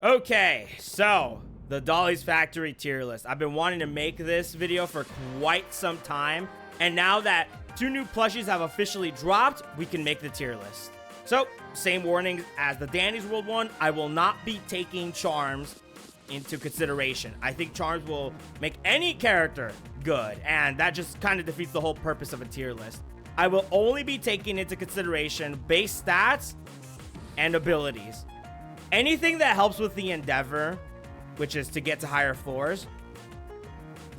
Okay, so the Dolly's Factory tier list. I've been wanting to make this video for quite some time, and now that 2 new plushies have officially dropped, we can make the tier list. So, same warning as the Danny's World one, I will not be taking charms into consideration. I think charms will make any character good, and that just kind of defeats the whole purpose of a tier list. I will only be taking into consideration base stats and abilities. Anything that helps with the endeavor, which is to get to higher floors,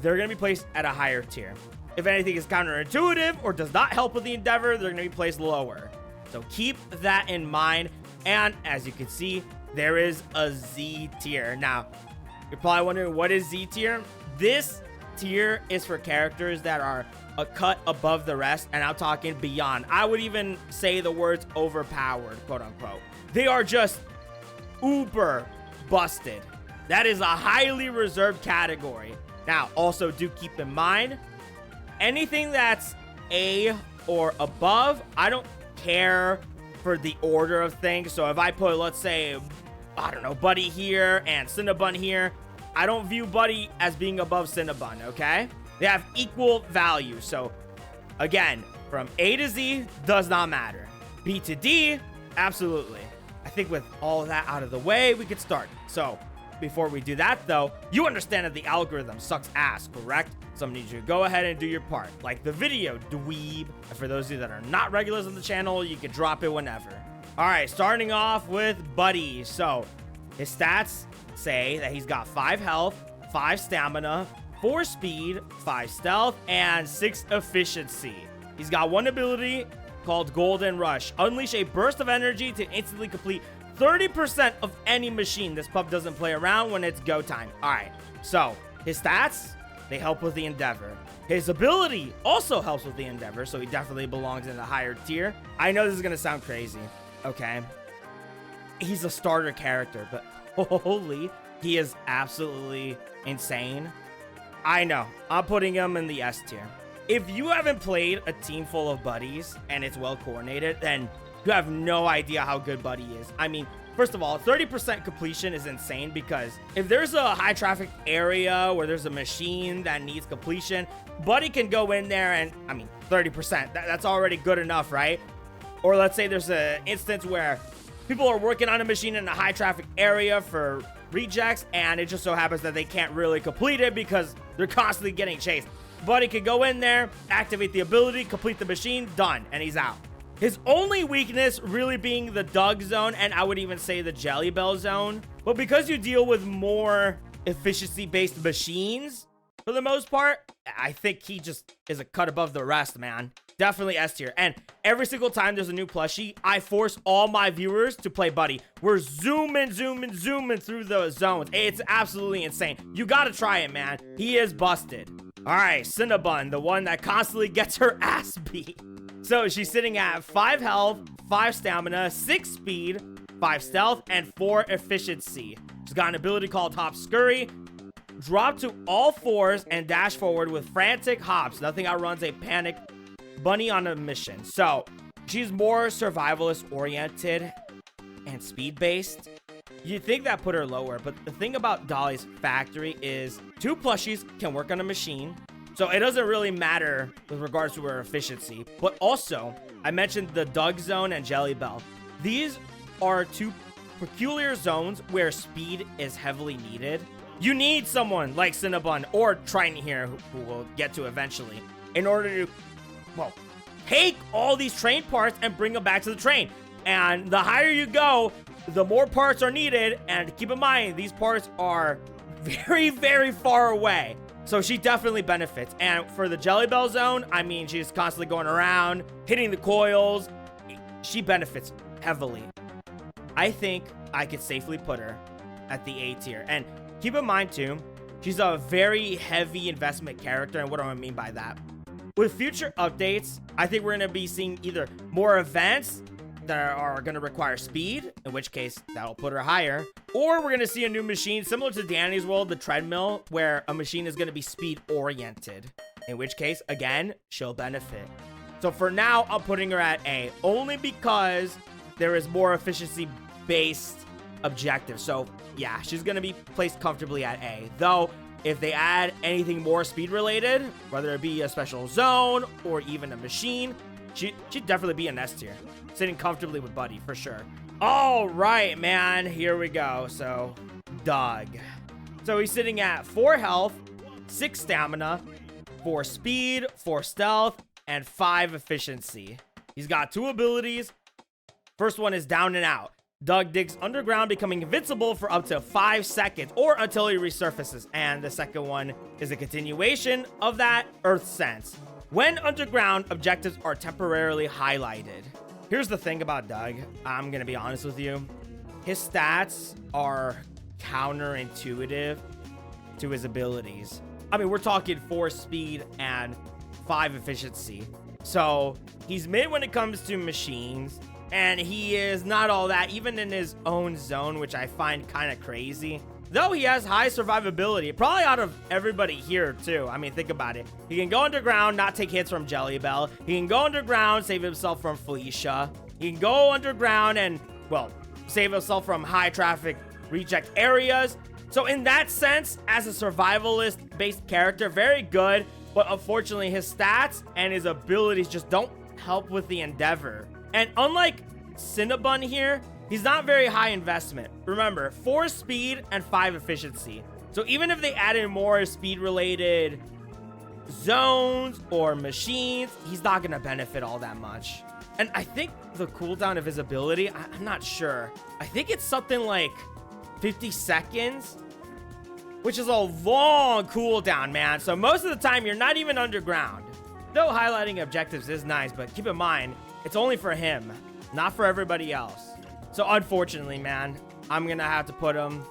they're going to be placed at a higher tier. If anything is counterintuitive or does not help with the endeavor, they're going to be placed lower. So keep that in mind. And as you can see, there is a Z tier. Now, you're probably wondering, what is Z tier? This tier is for characters that are a cut above the rest, and I'm talking beyond. I would even say the words overpowered, quote unquote. They are just uber busted. That is a highly reserved category. Now, also do keep in mind, anything that's A or above, I don't care for the order of things. So if I put, let's say, I don't know, Buddy here and Cinnabun here, I don't view Buddy as being above Cinnabun, okay? They have equal value. So again, from A to Z does not matter. B to D, absolutely. I think with all of that out of the way, we could start. So before we do that though, you understand that the algorithm sucks ass, correct? So I need you to go ahead and do your part. Like the video, dweeb. And for those of you that are not regulars on the channel, you can drop it whenever. All right, starting off with Buddy. So his stats say that he's got 5 health, 5 stamina, 4 speed, 5 stealth, and 6 efficiency. He's got one ability called Golden Rush. Unleash a burst of energy to instantly complete 30% of any machine. This pup doesn't play around when it's go time. All right, so his stats, they help with the endeavor. His ability also helps with the endeavor, so he definitely belongs in the higher tier. I know this is gonna sound crazy, okay? He's a starter character, but holy, he is absolutely insane. I know, I'm putting him in the S tier. If you haven't played a team full of buddies and it's well coordinated, then you have no idea how good Buddy is. I mean, first of all, 30% completion is insane, because if there's a high traffic area where there's a machine that needs completion, Buddy can go in there and, I mean, 30%, that's already good enough, right? Or let's say there's an instance where people are working on a machine in a high traffic area for rejects, and it just so happens that they can't really complete it because they're constantly getting chased. Buddy can go in there, activate the ability, complete the machine, done, and he's out. His only weakness really being the Doug zone, and I would even say the Jelly Bell zone. But because you deal with more efficiency-based machines, for the most part, I think he just is a cut above the rest, man. Definitely S tier. And every single time there's a new plushie, I force all my viewers to play Buddy. We're zooming through the zones. It's absolutely insane. You gotta try it, man. He is busted. All right, Cinnabun, the one that constantly gets her ass beat. So she's sitting at 5 health, 5 stamina, 6 speed, 5 stealth, and 4 efficiency. She's got an ability called Hop Scurry. Drop to all 4s and dash forward with frantic hops. Nothing outruns a panic bunny on a mission. So she's more survivalist oriented and speed based. You'd think that put her lower, but the thing about Dolly's Factory is 2 plushies can work on a machine. So it doesn't really matter with regards to her efficiency. But also, I mentioned the Doug zone and Jelly Bell. These are 2 peculiar zones where speed is heavily needed. You need someone like Cinnabun or Triton here, who we'll get to eventually, in order to, well, take all these train parts and bring them back to the train. And the higher you go, the more parts are needed. And keep in mind, these parts are very, very far away. So she definitely benefits. And for the Jelly Bell zone, I mean, she's constantly going around, hitting the coils. She benefits heavily. I think I could safely put her at the A tier. And keep in mind too, she's a very heavy investment character. And what do I mean by that? With future updates, I think we're going to be seeing either more events that are going to require speed, in which case that'll put her higher, or we're going to see a new machine similar to Danny's World, the treadmill, where a machine is going to be speed oriented, in which case, again, she'll benefit. So for now, I'm putting her at A, only because there is more efficiency based objective. So yeah, she's gonna be placed comfortably at A. Though, if they add anything more speed related, whether it be a special zone or even a machine, she'd definitely be an S tier. Sitting comfortably with Buddy for sure. All right, man, here we go. So, Doug. So he's sitting at 4 health, 6 stamina, 4 speed, 4 stealth, and 5 efficiency. He's got 2 abilities. First one is down and out. Doug digs underground, becoming invincible for up to 5 seconds or until he resurfaces. And the second one is a continuation of that, Earth Sense. When underground, objectives are temporarily highlighted. Here's the thing about Doug. I'm going to be honest with you. His stats are counterintuitive to his abilities. I mean, we're talking 4 speed and 5 efficiency. So he's mid when it comes to machines. And he is not all that, even in his own zone, which I find kind of crazy. Though he has high survivability, probably out of everybody here, too. I mean, think about it. He can go underground, not take hits from Jelly Bell. He can go underground, save himself from Felicia. He can go underground and, well, save himself from high traffic reject areas. So in that sense, as a survivalist-based character, very good. But unfortunately, his stats and his abilities just don't help with the endeavor. And unlike Cinnabun here, he's not very high investment. Remember, 4 speed and 5 efficiency. So even if they added more speed-related zones or machines, he's not going to benefit all that much. And I think the cooldown of his ability, I'm not sure. I think it's something like 50 seconds, which is a long cooldown, man. So most of the time, you're not even underground. Though highlighting objectives is nice, but keep in mind, it's only for him, not for everybody else. So unfortunately, man, I'm going to have to put him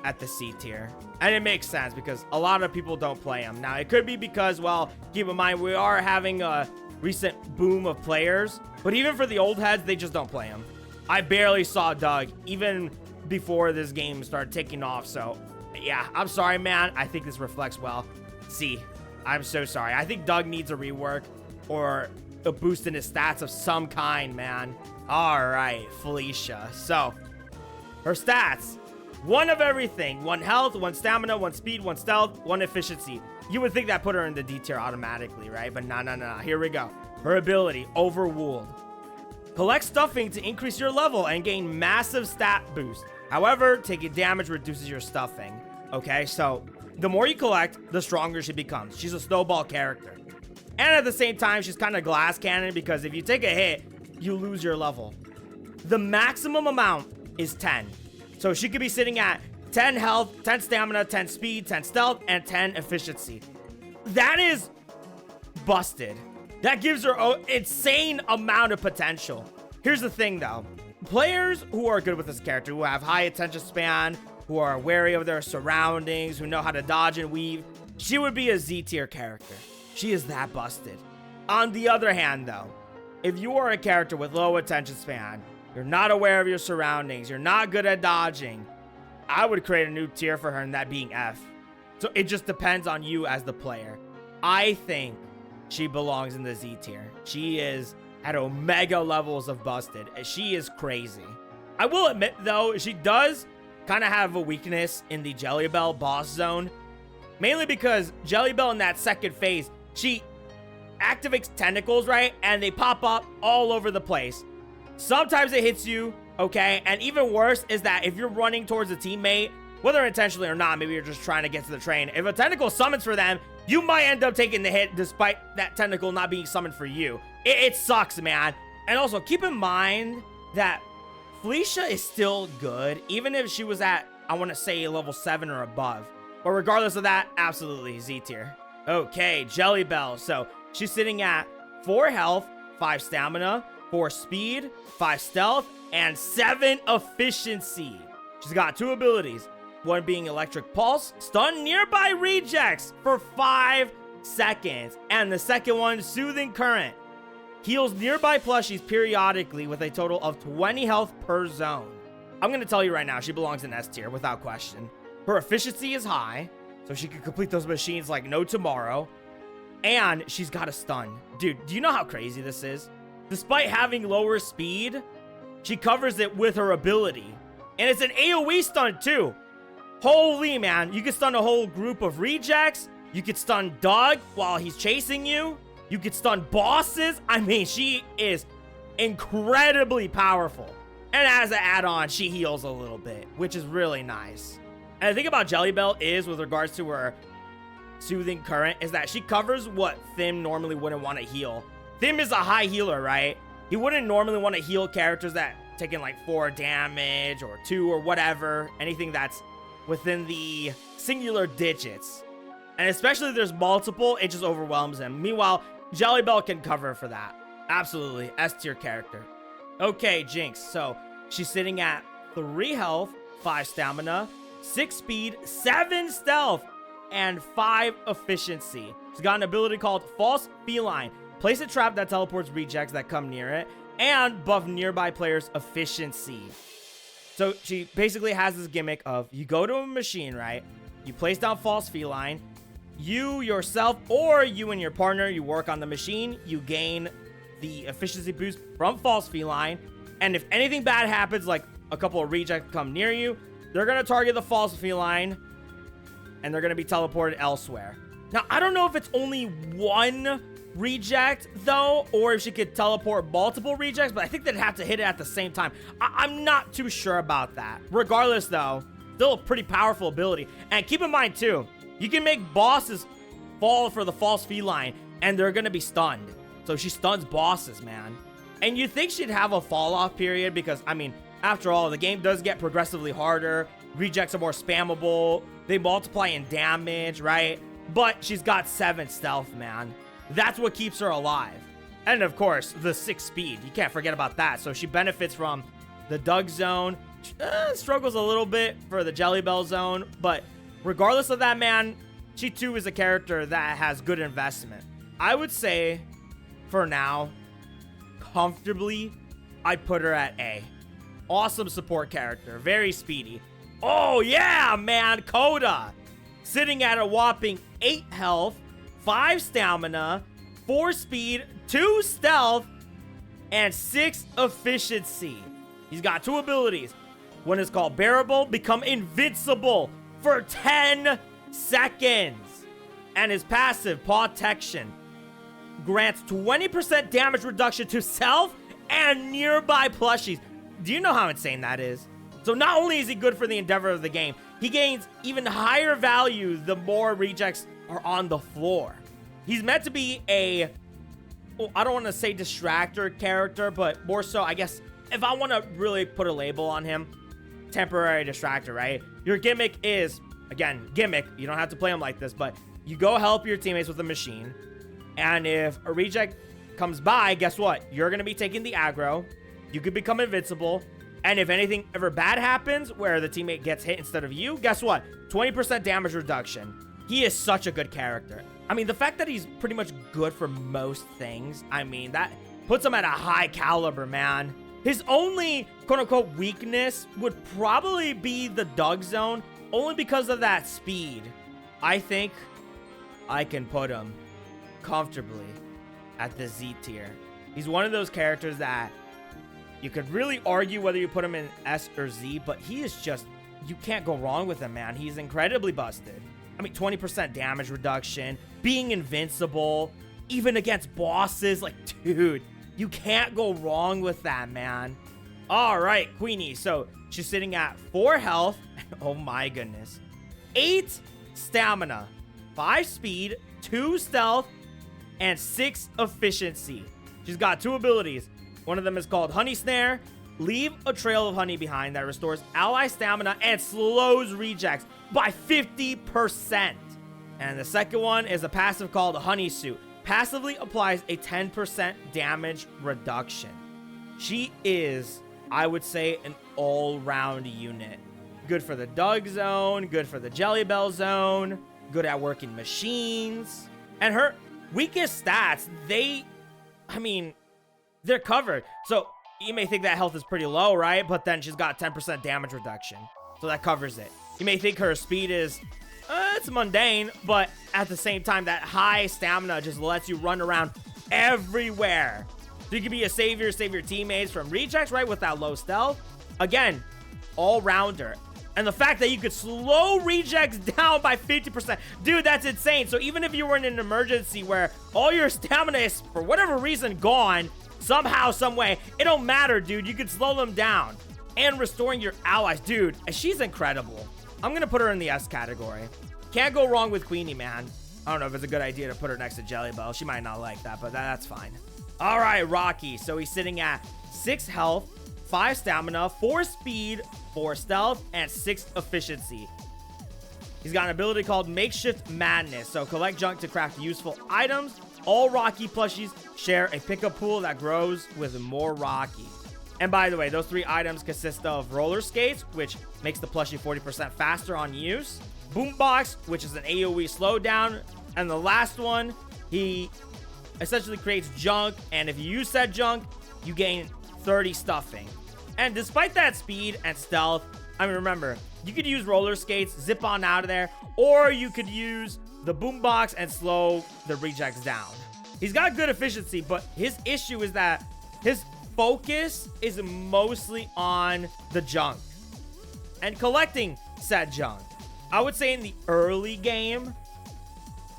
at the C tier. And it makes sense because a lot of people don't play him. Now, it could be because, well, keep in mind, we are having a recent boom of players. But even for the old heads, they just don't play him. I barely saw Doug, even before this game started taking off. So, yeah, I'm sorry, man. I think this reflects well. C. I'm so sorry. I think Doug needs a rework or a boost in his stats of some kind, man. All right, Felicia. So, her stats. 1 of everything. 1 health, 1 stamina, 1 speed, 1 stealth, 1 efficiency. You would think that put her in the D tier automatically, right? But no. Here we go. Her ability, Overruled. Collect stuffing to increase your level and gain massive stat boost. However, taking damage reduces your stuffing. Okay, so the more you collect, the stronger she becomes. She's a snowball character. And at the same time, she's kind of glass cannon because if you take a hit, you lose your level. The maximum amount is 10. So she could be sitting at 10 health, 10 stamina, 10 speed, 10 stealth, and 10 efficiency. That is busted. That gives her an insane amount of potential. Here's the thing, though. Players who are good with this character, who have high attention span, who are wary of their surroundings, who know how to dodge and weave, she would be a Z tier character. She is that busted. On the other hand, though, if you are a character with low attention span, you're not aware of your surroundings, you're not good at dodging, I would create a new tier for her, and that being F. So it just depends on you as the player. I think she belongs in the Z tier. She is at omega levels of busted. She is crazy. I will admit, though, she does kind of have a weakness in the Jelly Bell boss zone. Mainly because Jelly Bell in that second phase, she activates tentacles, right? And they pop up all over the place. Sometimes it hits you, okay? And even worse is that if you're running towards a teammate, whether intentionally or not, maybe you're just trying to get to the train. If a tentacle summons for them, you might end up taking the hit despite that tentacle not being summoned for you. It sucks, man. And also, keep in mind that Felicia is still good, even if she was at, I want to say, level 7 or above. But regardless of that, absolutely Z tier. Okay, Jelly Bell. So she's sitting at 4 health, 5 stamina, 4 speed, 5 stealth, and 7 efficiency. She's got 2 abilities. One being Electric Pulse, stun nearby rejects for 5 seconds. And the second one, Soothing Current. Heals nearby plushies periodically with a total of 20 health per zone. I'm going to tell you right now, she belongs in S tier without question. Her efficiency is high, so she can complete those machines like no tomorrow. And she's got a stun. Dude, do you know how crazy this is? Despite having lower speed, she covers it with her ability. And it's an AoE stun too. Holy man, you can stun a whole group of rejects. You could stun Doug while he's chasing you. You could stun bosses. I mean, she is incredibly powerful. And as an add-on, she heals a little bit, which is really nice. And the thing about Jelly Bell is, with regards to her soothing current, is that she covers what Thim normally wouldn't want to heal. Thim is a high healer, right? He wouldn't normally want to heal characters that taking like 4 damage or 2 or whatever. Anything that's within the singular digits. And especially if there's multiple, it just overwhelms him. Meanwhile, Jelly Bell can cover for that. Absolutely. S tier character. Okay, Jinx. So she's sitting at 3 health, 5 stamina, 6 speed, 7 stealth, and 5 efficiency. She's got an ability called False Feline. Place a trap that teleports rejects that come near it, and buff nearby players' efficiency. So she basically has this gimmick of, you go to a machine, right? You place down False Feline. You yourself or you and your partner, you work on the machine. You gain the efficiency boost from False Feline. And if anything bad happens, like a couple of rejects come near you, they're going to target the False Feline and they're going to be teleported elsewhere. Now, I don't know if it's only one reject though, or if she could teleport multiple rejects, but I think they'd have to hit it at the same time. I'm not too sure about that. Regardless though, still a pretty powerful ability. And keep in mind too, you can make bosses fall for the False Feline and they're gonna be stunned. So she stuns bosses, man. And you'd think she'd have a fall off period because, I mean, after all, the game does get progressively harder. Rejects are more spammable. They multiply in damage, right? But she's got 7 stealth, man. That's what keeps her alive. And of course, the 6 speed. You can't forget about that. So she benefits from the Doug zone. Struggles a little bit for the Jelly Bell zone. But regardless of that, man, she too is a character that has good investment. I would say, for now, comfortably, I'd put her at A. Awesome support character. Very speedy. Oh, yeah, man. Kota. Sitting at a whopping 8 health, 5 stamina, 4 speed, 2 stealth, and 6 efficiency. He's got 2 abilities. One is called Bearable, become invincible for 10 seconds. And his passive, Protection, grants 20% damage reduction to self and nearby plushies. Do you know how insane that is? So not only is he good for the endeavor of the game, he gains even higher value the more rejects are on the floor. He's meant to be a, well, I don't want to say distractor character, but more so, I guess, if I want to really put a label on him, temporary distractor, right? Your gimmick is, again, gimmick. You don't have to play him like this, but you go help your teammates with a machine. And if a reject comes by, guess what? You're going to be taking the aggro. You could become invincible. And if anything ever bad happens where the teammate gets hit instead of you, guess what? 20% damage reduction. He is such a good character. I mean, the fact that he's pretty much good for most things, I mean, that puts him at a high caliber, man. His only quote-unquote weakness would probably be the Doug zone, only because of that speed. I think I can put him comfortably at the Z tier. He's one of those characters that you could really argue whether you put him in S or Z, but he is just, you can't go wrong with him, man. He's incredibly busted. I mean, 20% damage reduction, being invincible, even against bosses. Like, dude, you can't go wrong with that, man. All right, Queenie. So she's sitting at 4 health. Oh my goodness. 8 stamina, 5 speed, 2 stealth, and 6 efficiency. She's got 2 abilities. One of them is called Honey Snare. Leave a trail of honey behind that restores ally stamina and slows rejects by 50%. And the second one is a passive called Honey Suit. Passively applies a 10% damage reduction. She is, I would say, an all-round unit. Good for the Doug zone, good for the Jelly Bell zone, good at working machines. And her weakest stats, they're covered. So you may think that health is pretty low, right? But then she's got 10% damage reduction. So that covers it. You may think her speed is, it's mundane, but at the same time, that high stamina just lets you run around everywhere. So you can be a savior, save your teammates from rejects, right? With that low stealth. Again, all-rounder. And the fact that you could slow rejects down by 50%. Dude, that's insane. So even if you were in an emergency where all your stamina is, for whatever reason, gone, somehow, some way, it don't matter, dude. You could slow them down. And restoring your allies. Dude, she's incredible. I'm going to put her in the S category. Can't go wrong with Queenie, man. I don't know if it's a good idea to put her next to Jelly Bell. She might not like that, but that's fine. All right, Rocky. So he's sitting at 6 health, 5 stamina, 4 speed, 4 stealth, and 6 efficiency. He's got an ability called Makeshift Madness. So collect junk to craft useful items. All Rocky plushies share a pickup pool that grows with more Rocky. And by the way, those 3 items consist of roller skates, which makes the plushie 40% faster on use. Boombox, which is an AoE slowdown. And the last one, he essentially creates junk. And if you use said junk, you gain 30 stuffing. And despite that speed and stealth, I mean, remember, you could use roller skates, zip on out of there, or you could use the boombox and slow the rejects down. He's got good efficiency, but his issue is that his focus is mostly on the junk and collecting said junk. I would say in the early game,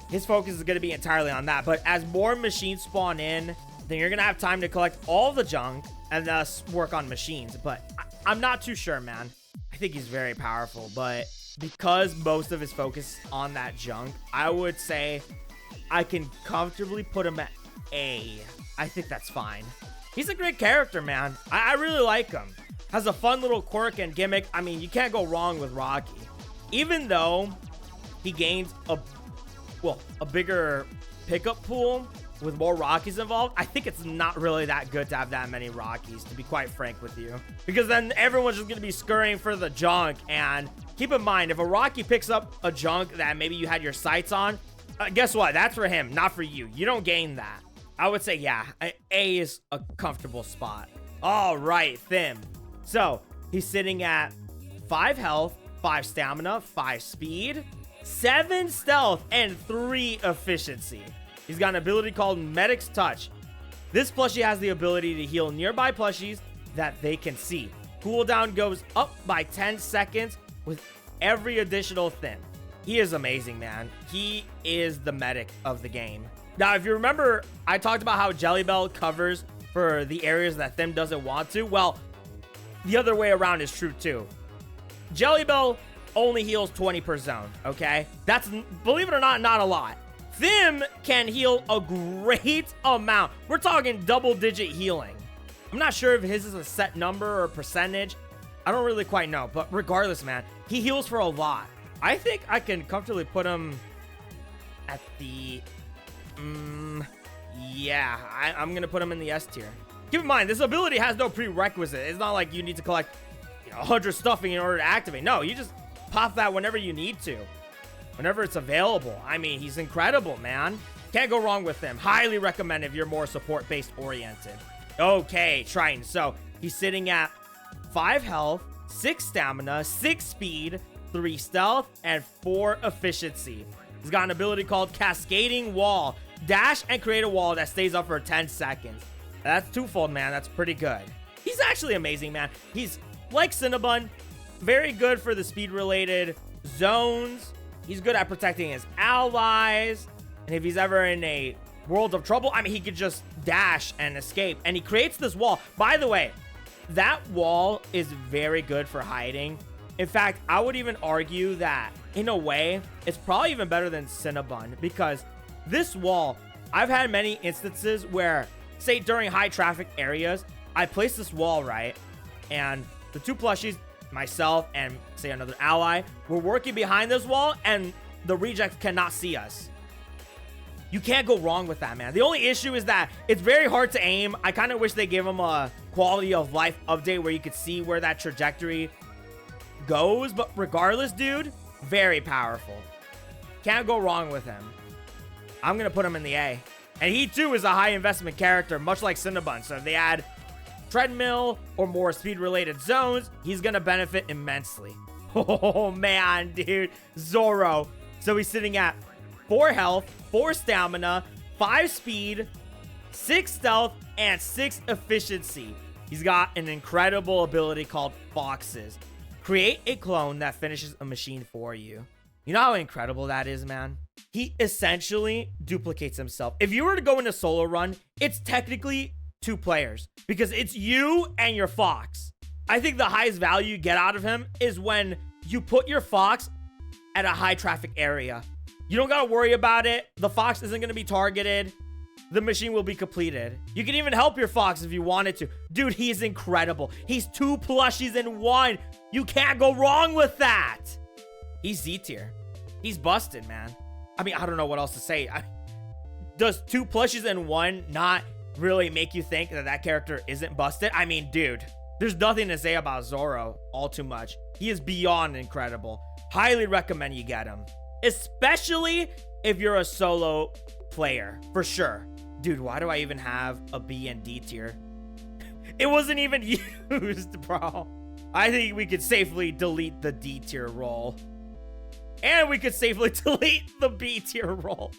his focus is going to be entirely on that. But as more machines spawn in, then you're going to have time to collect all the junk and thus work on machines. But I'm not too sure, man. I think he's very powerful, but because most of his focus is on that junk, I would say I can comfortably put him at A. I think that's fine. He's a great character, man. I really like him. Has a fun little quirk and gimmick. I mean, you can't go wrong with Rocky. Even though he gains a bigger pickup pool with more Rockies involved, I think it's not really that good to have that many Rockies, to be quite frank with you. Because then everyone's just going to be scurrying for the junk. And keep in mind, if a Rocky picks up a junk that maybe you had your sights on, guess what? That's for him, not for you. You don't gain that. I would say, yeah, A is a comfortable spot. All right, Thim. So he's sitting at 5 health, 5 stamina, 5 speed, 7 stealth, and 3 efficiency. He's got an ability called Medic's Touch. This plushie has the ability to heal nearby plushies that they can see. Cooldown goes up by 10 seconds with every additional Thim. He is amazing, man. He is the medic of the game. Now, if you remember, I talked about how Jelly Bell covers for the areas that Thim doesn't want to. Well, the other way around is true too. Jelly Bell only heals 20 per zone, okay? That's, believe it or not a lot. Thim can heal a great amount. We're talking double-digit healing. I'm not sure if his is a set number or percentage. I don't really quite know, but regardless, man, he heals for a lot. I think I can comfortably put him at the... yeah, I'm going to put him in the S tier. Keep in mind, this ability has no prerequisite. It's not like you need to collect 100 stuffing in order to activate. No, you just pop that whenever you need to. Whenever it's available. I mean, he's incredible, man. Can't go wrong with him. Highly recommend if you're more support-based oriented. Okay, Triton. So, he's sitting at 5 health, 6 stamina, 6 speed, 3 stealth, and 4 efficiency. He's got an ability called Cascading Wall. Dash and create a wall that stays up for 10 seconds. That's twofold, man. That's pretty good. He's actually amazing, man. He's like Cinnabun, very good for the speed-related zones. He's good at protecting his allies. And if he's ever in a world of trouble, I mean, he could just dash and escape. And he creates this wall. By the way, that wall is very good for hiding. In fact, I would even argue that, in a way, it's probably even better than Cinnabun. Because this wall, I've had many instances where, say, during high traffic areas, I place this wall, right? And the 2 plushies, myself and, say, another ally, we're working behind this wall, and the rejects cannot see us. You can't go wrong with that, man. The only issue is that it's very hard to aim. I kind of wish they gave him a quality of life update where you could see where that trajectory goes. But regardless, dude, very powerful. Can't go wrong with him. I'm going to put him in the A. And he, too, is a high investment character, much like Cinnabun. So if they add treadmill or more speed-related zones, he's going to benefit immensely. Oh, man, dude. Zoro. So he's sitting at 4 health, 4 stamina, 5 speed, 6 stealth, and 6 efficiency. He's got an incredible ability called Foxes. Create a clone that finishes a machine for you. You know how incredible that is, man? He essentially duplicates himself. If you were to go in a solo run, it's technically 2 players because it's you and your fox. I think the highest value you get out of him is when you put your fox at a high traffic area. You don't gotta worry about it. The fox isn't gonna be targeted. The machine will be completed. You can even help your fox if you wanted to. Dude, he's incredible. He's 2 plushies in 1. You can't go wrong with that. He's Z tier. He's busted, man. I mean, I don't know what else to say. Does 2 plushies in 1 not really make you think that that character isn't busted? I mean, dude, there's nothing to say about Zoro all too much. He is beyond incredible. Highly recommend you get him, especially if you're a solo player, for sure. Dude, why do I even have a B and D tier? It wasn't even used, bro. I think we could safely delete the D tier role. And we could safely delete the B tier role.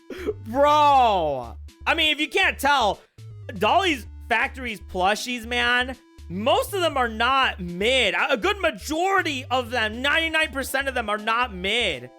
Bro. I mean, if you can't tell, Dolly's Factory's plushies, man, most of them are not mid. A good majority of them, 99% of them are not mid.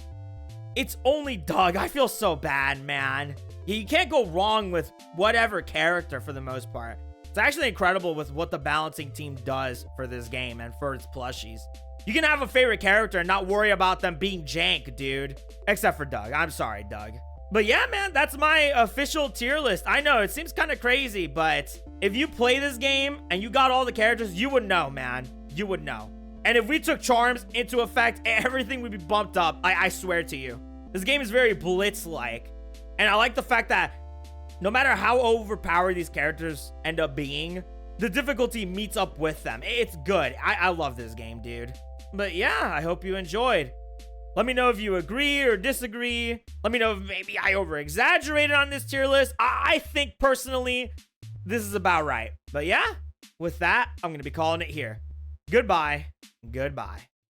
It's only Doug. I feel so bad, man. You can't go wrong with whatever character for the most part. It's actually incredible with what the balancing team does for this game and for its plushies. You can have a favorite character and not worry about them being jank, dude. Except for Doug. I'm sorry, Doug. But yeah, man, that's my official tier list. I know, it seems kind of crazy, but if you play this game and you got all the characters, you would know, man. You would know. And if we took charms into effect, everything would be bumped up. I swear to you. This game is very Blitz-like. And I like the fact that no matter how overpowered these characters end up being, the difficulty meets up with them. It's good. I love this game, dude. But yeah, I hope you enjoyed. Let me know if you agree or disagree. Let me know if maybe I over-exaggerated on this tier list. I think personally, this is about right. But yeah, with that, I'm going to be calling it here. Goodbye. Goodbye.